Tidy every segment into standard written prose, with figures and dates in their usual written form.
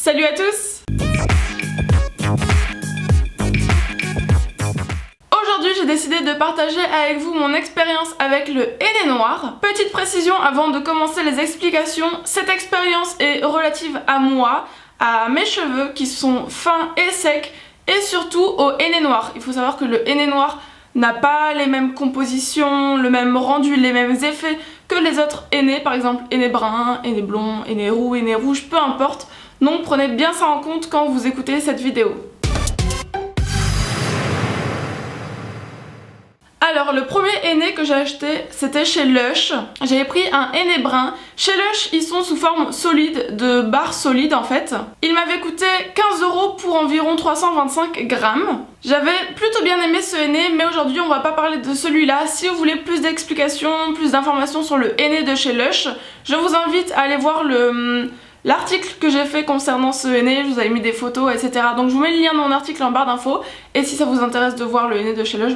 Salut à tous! Aujourd'hui, j'ai décidé de partager avec vous mon expérience avec le henné noir. Petite précision avant de commencer les explications, cette expérience est relative à moi, à mes cheveux qui sont fins et secs et surtout au henné noir. Il faut savoir que le henné noir n'a pas les mêmes compositions, le même rendu, les mêmes effets que les autres hennés, par exemple henné brun, henné blond, henné roux, henné rouge, peu importe. Donc prenez bien ça en compte quand vous écoutez cette vidéo. Alors le premier henné que j'ai acheté c'était chez Lush. J'avais pris un henné brun. Chez Lush ils sont sous forme solide, de barres solides en fait. Il m'avait coûté 15 € pour environ 325 grammes. J'avais plutôt bien aimé ce henné, mais aujourd'hui on va pas parler de celui-là. Si vous voulez plus d'explications, plus d'informations sur le henné de chez Lush, je vous invite à aller voir l'article que j'ai fait concernant ce henné, je vous avais mis des photos, etc. Donc je vous mets le lien dans mon article en barre d'infos. Et si ça vous intéresse de voir le henné de chez Lush,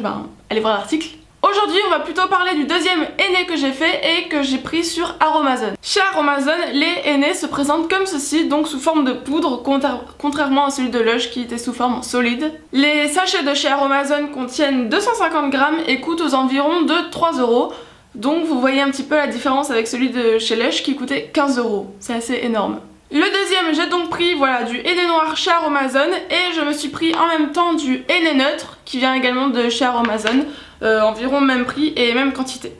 allez voir l'article. Aujourd'hui on va plutôt parler du deuxième henné que j'ai fait et que j'ai pris sur Aromazone. Chez Aromazone, les hennés se présentent comme ceci, donc sous forme de poudre, contrairement à celui de Lush qui était sous forme solide. Les sachets de chez Aromazone contiennent 250 grammes et coûtent aux environs de 3 €. Donc vous voyez un petit peu la différence avec celui de chez Lush qui coûtait 15 €. C'est assez énorme. Le deuxième, j'ai donc pris du henné noir chez Aromazone et je me suis pris en même temps du henné neutre qui vient également de chez Aromazone, environ même prix et même quantité.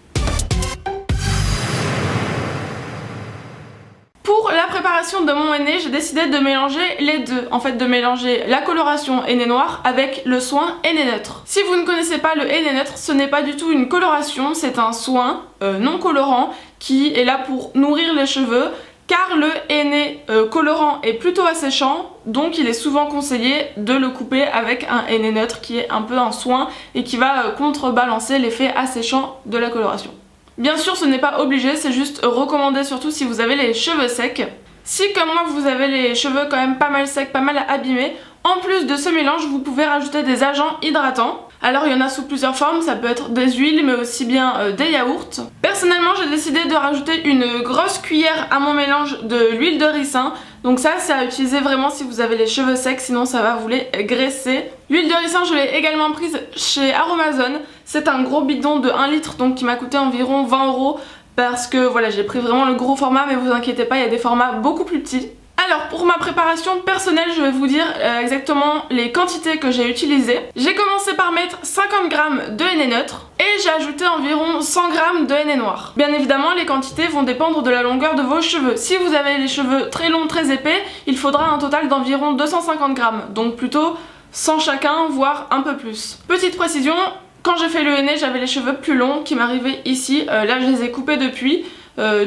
Pour la préparation de mon henné, j'ai décidé de mélanger les deux. En fait, de mélanger la coloration henné noir avec le soin henné neutre. Si vous ne connaissez pas le henné neutre, ce n'est pas du tout une coloration, c'est un soin non colorant qui est là pour nourrir les cheveux. Car le henné colorant est plutôt asséchant, donc il est souvent conseillé de le couper avec un henné neutre qui est un peu un soin et qui va contrebalancer l'effet asséchant de la coloration. Bien sûr ce n'est pas obligé, c'est juste recommandé surtout si vous avez les cheveux secs. Si comme moi vous avez les cheveux quand même pas mal secs, pas mal abîmés, en plus de ce mélange vous pouvez rajouter des agents hydratants. Alors il y en a sous plusieurs formes, ça peut être des huiles mais aussi bien des yaourts. Personnellement j'ai décidé de rajouter une grosse cuillère à mon mélange de l'huile de ricin. Donc ça c'est à utiliser vraiment si vous avez les cheveux secs, sinon ça va vous les graisser. L'huile de ricin je l'ai également prise chez Aromazone. C'est un gros bidon de 1 litre donc qui m'a coûté environ 20 € parce que voilà j'ai pris vraiment le gros format, mais vous inquiétez pas, il y a des formats beaucoup plus petits. Alors pour ma préparation personnelle, je vais vous dire exactement les quantités que j'ai utilisées. J'ai commencé par mettre 50 grammes de henné neutre et j'ai ajouté environ 100 grammes de henné noir. Bien évidemment, les quantités vont dépendre de la longueur de vos cheveux. Si vous avez les cheveux très longs, très épais, il faudra un total d'environ 250 grammes. Donc plutôt 100 chacun, voire un peu plus. Petite précision, quand j'ai fait le henné, j'avais les cheveux plus longs qui m'arrivaient ici. Là, je les ai coupés depuis.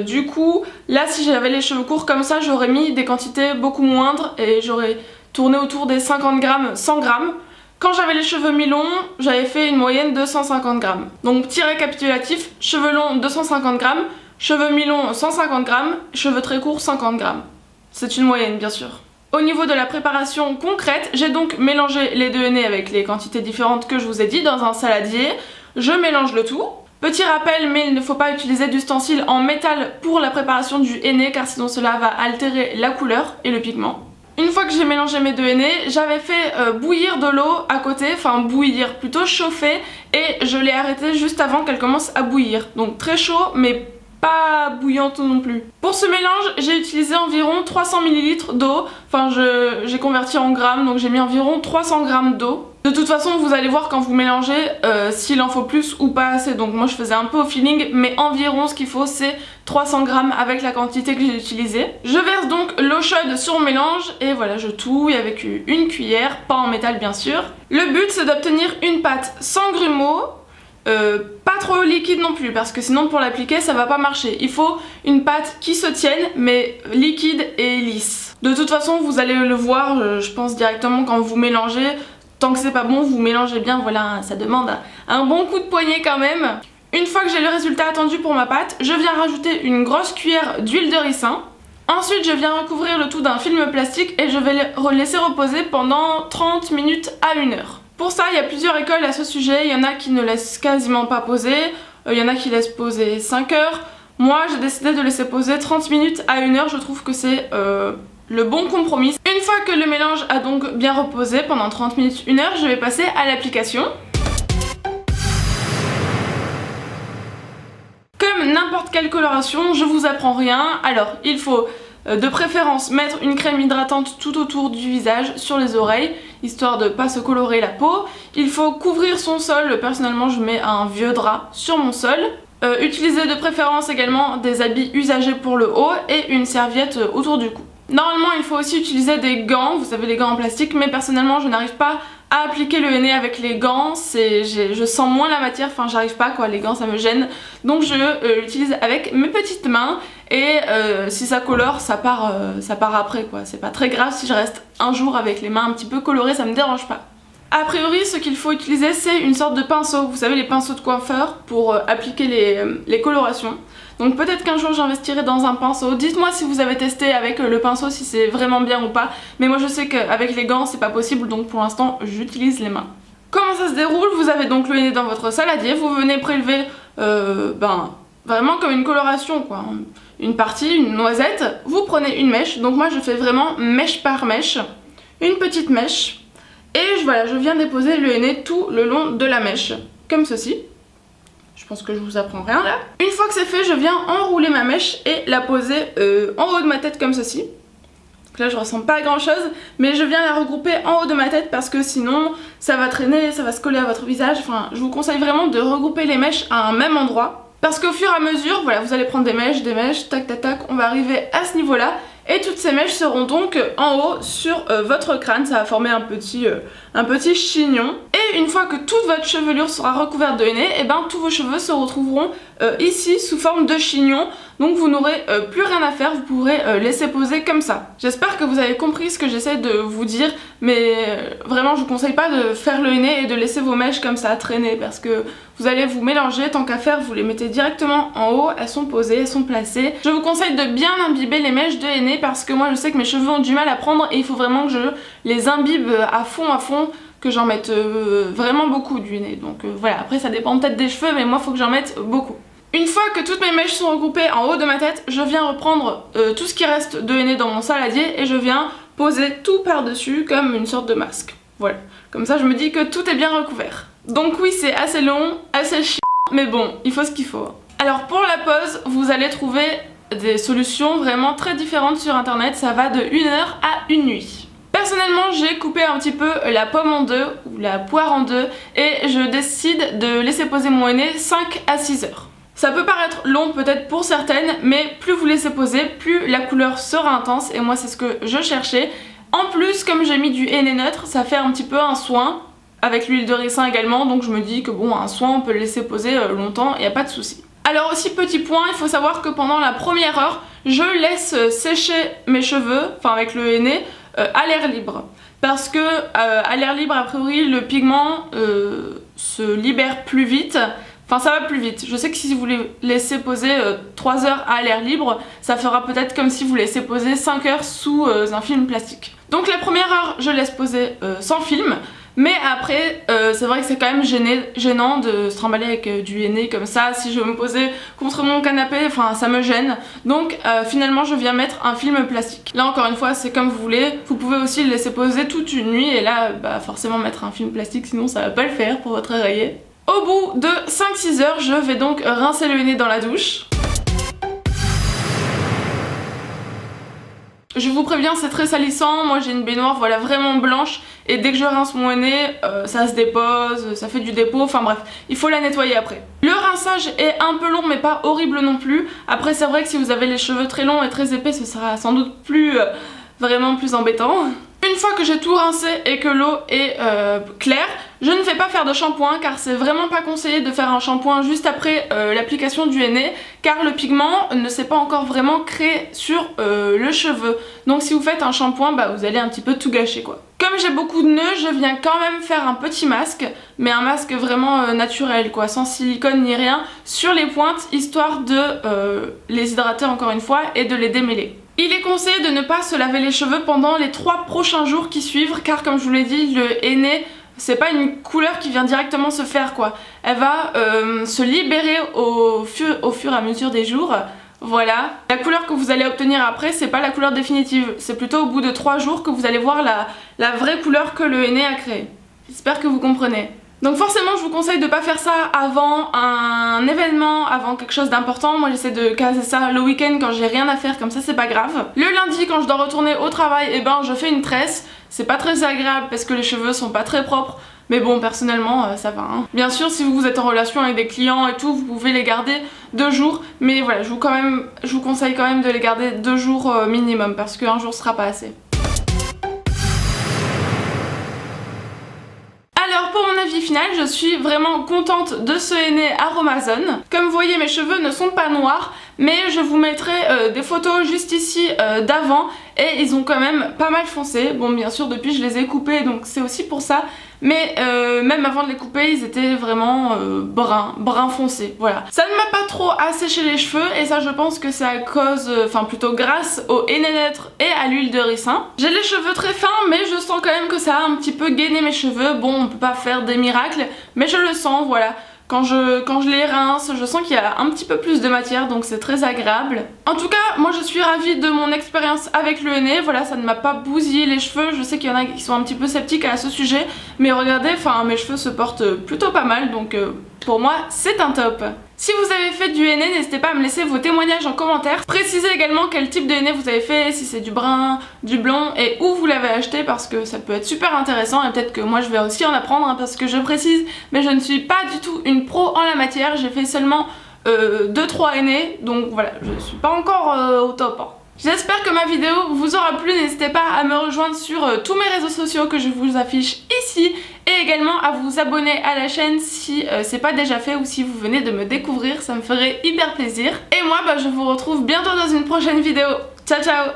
Du coup, là si j'avais les cheveux courts comme ça, j'aurais mis des quantités beaucoup moindres et j'aurais tourné autour des 50 grammes, 100 grammes. Quand j'avais les cheveux mi-longs, j'avais fait une moyenne de 150 grammes. Donc petit récapitulatif, cheveux longs 250 grammes, cheveux mi-longs 150 grammes, cheveux très courts 50 grammes. C'est une moyenne bien sûr. Au niveau de la préparation concrète, j'ai donc mélangé les deux hennés avec les quantités différentes que je vous ai dit dans un saladier. Je mélange le tout. Petit rappel, mais il ne faut pas utiliser d'ustensiles en métal pour la préparation du henné car sinon cela va altérer la couleur et le pigment. Une fois que j'ai mélangé mes deux hennés, j'avais fait bouillir de l'eau à côté, enfin bouillir, plutôt chauffer, et je l'ai arrêté juste avant qu'elle commence à bouillir. Donc très chaud mais pas bouillante non plus. Pour ce mélange, j'ai utilisé environ 300 ml d'eau, enfin j'ai converti en grammes, donc j'ai mis environ 300 grammes d'eau. De toute façon vous allez voir quand vous mélangez s'il en faut plus ou pas assez, donc moi je faisais un peu au feeling, mais environ ce qu'il faut c'est 300 grammes avec la quantité que j'ai utilisée. Je verse donc l'eau chaude sur mon mélange et voilà, je touille avec une cuillère, pas en métal bien sûr. Le but c'est d'obtenir une pâte sans grumeaux, pas trop liquide non plus parce que sinon pour l'appliquer ça va pas marcher. Il faut une pâte qui se tienne mais liquide et lisse. De toute façon vous allez le voir je pense directement quand vous mélangez. Tant que c'est pas bon, vous mélangez bien, voilà, ça demande un bon coup de poignet quand même. Une fois que j'ai le résultat attendu pour ma pâte, je viens rajouter une grosse cuillère d'huile de ricin. Ensuite, je viens recouvrir le tout d'un film plastique et je vais le laisser reposer pendant 30 minutes à 1 heure. Pour ça, il y a plusieurs écoles à ce sujet. Il y en a qui ne laissent quasiment pas poser, il y en a qui laissent poser 5 heures. Moi, j'ai décidé de laisser poser 30 minutes à 1 heure, je trouve que c'est le bon compromis. Une fois que le mélange a donc bien reposé pendant 30 minutes, 1 heure, je vais passer à l'application. Comme n'importe quelle coloration, je vous apprends rien. Alors, il faut de préférence mettre une crème hydratante tout autour du visage, sur les oreilles, histoire de pas se colorer la peau. Il faut couvrir son sol, personnellement je mets un vieux drap sur mon sol. Utilisez de préférence également des habits usagés pour le haut et une serviette autour du cou. Normalement il faut aussi utiliser des gants, vous savez les gants en plastique, mais personnellement je n'arrive pas à appliquer le henné avec les gants, je sens moins la matière, enfin j'arrive pas quoi, les gants ça me gêne. Donc je l'utilise avec mes petites mains et si ça colore ça part après quoi, c'est pas très grave si je reste un jour avec les mains un petit peu colorées, ça me dérange pas. A priori ce qu'il faut utiliser c'est une sorte de pinceau, vous savez les pinceaux de coiffeur pour appliquer les colorations. Donc peut-être qu'un jour j'investirai dans un pinceau. Dites-moi si vous avez testé avec le pinceau si c'est vraiment bien ou pas. Mais moi je sais qu'avec les gants c'est pas possible donc pour l'instant j'utilise les mains. Comment ça se déroule? Vous avez donc le henné dans votre saladier, vous venez prélever vraiment comme une coloration quoi. Une partie, une noisette, vous prenez une mèche. Donc moi je fais vraiment mèche par mèche. Une petite mèche. Et voilà, je viens déposer le henné tout le long de la mèche. Comme ceci. Je pense que je vous apprends rien là. Une fois que c'est fait, je viens enrouler ma mèche et la poser en haut de ma tête comme ceci. Donc là je ressemble pas à grand chose, mais je viens la regrouper en haut de ma tête parce que sinon ça va traîner, ça va se coller à votre visage. Enfin, je vous conseille vraiment de regrouper les mèches à un même endroit. Parce qu'au fur et à mesure, voilà, vous allez prendre des mèches, tac tac tac, on va arriver à ce niveau là. Et toutes ces mèches seront donc en haut sur votre crâne, ça va former un petit chignon. Et une fois que toute votre chevelure sera recouverte de henné, et ben tous vos cheveux se retrouveront ici sous forme de chignon. Donc vous n'aurez plus rien à faire, vous pourrez laisser poser comme ça. J'espère que vous avez compris ce que j'essaie de vous dire, mais vraiment je vous conseille pas de faire le henné et de laisser vos mèches comme ça traîner parce que vous allez vous mélanger, tant qu'à faire vous les mettez directement en haut, elles sont posées, elles sont placées. Je vous conseille de bien imbiber les mèches de henné parce que moi je sais que mes cheveux ont du mal à prendre et il faut vraiment que je les imbibe à fond, que j'en mette vraiment beaucoup du henné. Donc voilà, après ça dépend peut-être des cheveux mais moi il faut que j'en mette beaucoup. Une fois que toutes mes mèches sont regroupées en haut de ma tête, je viens reprendre tout ce qui reste de henné dans mon saladier et je viens poser tout par dessus comme une sorte de masque. Voilà, comme ça je me dis que tout est bien recouvert. Donc oui c'est assez long, assez chiant, mais bon, il faut ce qu'il faut. Alors pour la pose, vous allez trouver des solutions vraiment très différentes sur internet, ça va de 1 heure à 1 nuit. Personnellement j'ai coupé un petit peu la pomme en deux ou la poire en deux et je décide de laisser poser mon henné 5 à 6 heures. Ça peut paraître long peut-être pour certaines, mais plus vous laissez poser, plus la couleur sera intense et moi c'est ce que je cherchais. En plus, comme j'ai mis du henné neutre, ça fait un petit peu un soin, avec l'huile de ricin également, donc je me dis que bon, un soin on peut le laisser poser longtemps, il n'y a pas de souci. Alors aussi petit point, il faut savoir que pendant la première heure, je laisse sécher mes cheveux, enfin avec le henné, à l'air libre. Parce que à l'air libre, a priori, le pigment se libère plus vite. Enfin ça va plus vite, je sais que si vous les laissez poser 3 heures à l'air libre, ça fera peut-être comme si vous laissez poser 5 heures sous un film plastique. Donc la première heure je laisse poser sans film, mais après c'est vrai que c'est quand même gênant de se trimballer avec du henné comme ça. Si je veux me poser contre mon canapé, enfin ça me gêne. Donc finalement je viens mettre un film plastique. Là encore une fois c'est comme vous voulez, vous pouvez aussi le laisser poser toute une nuit et là forcément mettre un film plastique sinon ça va pas le faire pour votre oreiller. Au bout de 5-6 heures, je vais donc rincer le henné dans la douche. Je vous préviens, c'est très salissant, moi j'ai une baignoire voilà vraiment blanche et dès que je rince mon henné, ça se dépose, ça fait du dépôt, enfin bref, il faut la nettoyer après. Le rinçage est un peu long mais pas horrible non plus. Après c'est vrai que si vous avez les cheveux très longs et très épais, ce sera sans doute vraiment plus embêtant. Une fois que j'ai tout rincé et que l'eau est claire, je ne vais pas faire de shampoing car c'est vraiment pas conseillé de faire un shampoing juste après l'application du henné car le pigment ne s'est pas encore vraiment créé sur le cheveu. Donc si vous faites un shampoing, vous allez un petit peu tout gâcher quoi. Comme j'ai beaucoup de nœuds, je viens quand même faire un petit masque, mais un masque vraiment naturel quoi, sans silicone ni rien, sur les pointes histoire de les hydrater encore une fois et de les démêler. Il est conseillé de ne pas se laver les cheveux pendant les 3 prochains jours qui suivent car comme je vous l'ai dit, le henné c'est pas une couleur qui vient directement se faire quoi. Elle va se libérer au fur et à mesure des jours. Voilà. La couleur que vous allez obtenir après, c'est pas la couleur définitive, c'est plutôt au bout de 3 jours que vous allez voir la vraie couleur que le henné a créée. J'espère que vous comprenez. Donc forcément je vous conseille de pas faire ça avant un événement, avant quelque chose d'important. Moi j'essaie de caser ça le week-end quand j'ai rien à faire, comme ça c'est pas grave. Le lundi quand je dois retourner au travail, et ben je fais une tresse. C'est pas très agréable parce que les cheveux sont pas très propres. Mais bon, personnellement, ça va. Hein. Bien sûr, si vous êtes en relation avec des clients et tout, vous pouvez les garder 2 jours. Mais voilà, je vous conseille quand même de les garder 2 jours minimum parce qu'un jour sera pas assez. Alors pour mon avis final, je suis vraiment contente de ce henné Aromazone. Comme vous voyez, mes cheveux ne sont pas noirs, mais je vous mettrai des photos juste ici d'avant et ils ont quand même pas mal foncé. Bon, bien sûr, depuis je les ai coupés, donc c'est aussi pour ça. Mais même avant de les couper, ils étaient vraiment brun foncé, voilà. Ça ne m'a pas trop asséché les cheveux et ça je pense que c'est à cause, enfin plutôt grâce au henné neutre et à l'huile de ricin. J'ai les cheveux très fins mais je sens quand même que ça a un petit peu gainé mes cheveux. Bon, on peut pas faire des miracles, mais je le sens, voilà. Quand je les rince, je sens qu'il y a un petit peu plus de matière, donc c'est très agréable. En tout cas, moi je suis ravie de mon expérience avec le henné. Voilà, ça ne m'a pas bousillé les cheveux. Je sais qu'il y en a qui sont un petit peu sceptiques à ce sujet, mais regardez, enfin mes cheveux se portent plutôt pas mal, donc pour moi c'est un top. Si vous avez fait du henné, n'hésitez pas à me laisser vos témoignages en commentaire. Précisez également quel type de henné vous avez fait, si c'est du brun, du blond et où vous l'avez acheté parce que ça peut être super intéressant et peut-être que moi je vais aussi en apprendre hein, parce que je précise, mais je ne suis pas du tout une pro en la matière, j'ai fait seulement 2-3 hennés, donc voilà, je suis pas encore au top. Hein. J'espère que ma vidéo vous aura plu, n'hésitez pas à me rejoindre sur tous mes réseaux sociaux que je vous affiche ici et également à vous abonner à la chaîne si c'est pas déjà fait ou si vous venez de me découvrir, ça me ferait hyper plaisir. Et moi je vous retrouve bientôt dans une prochaine vidéo. Ciao ciao.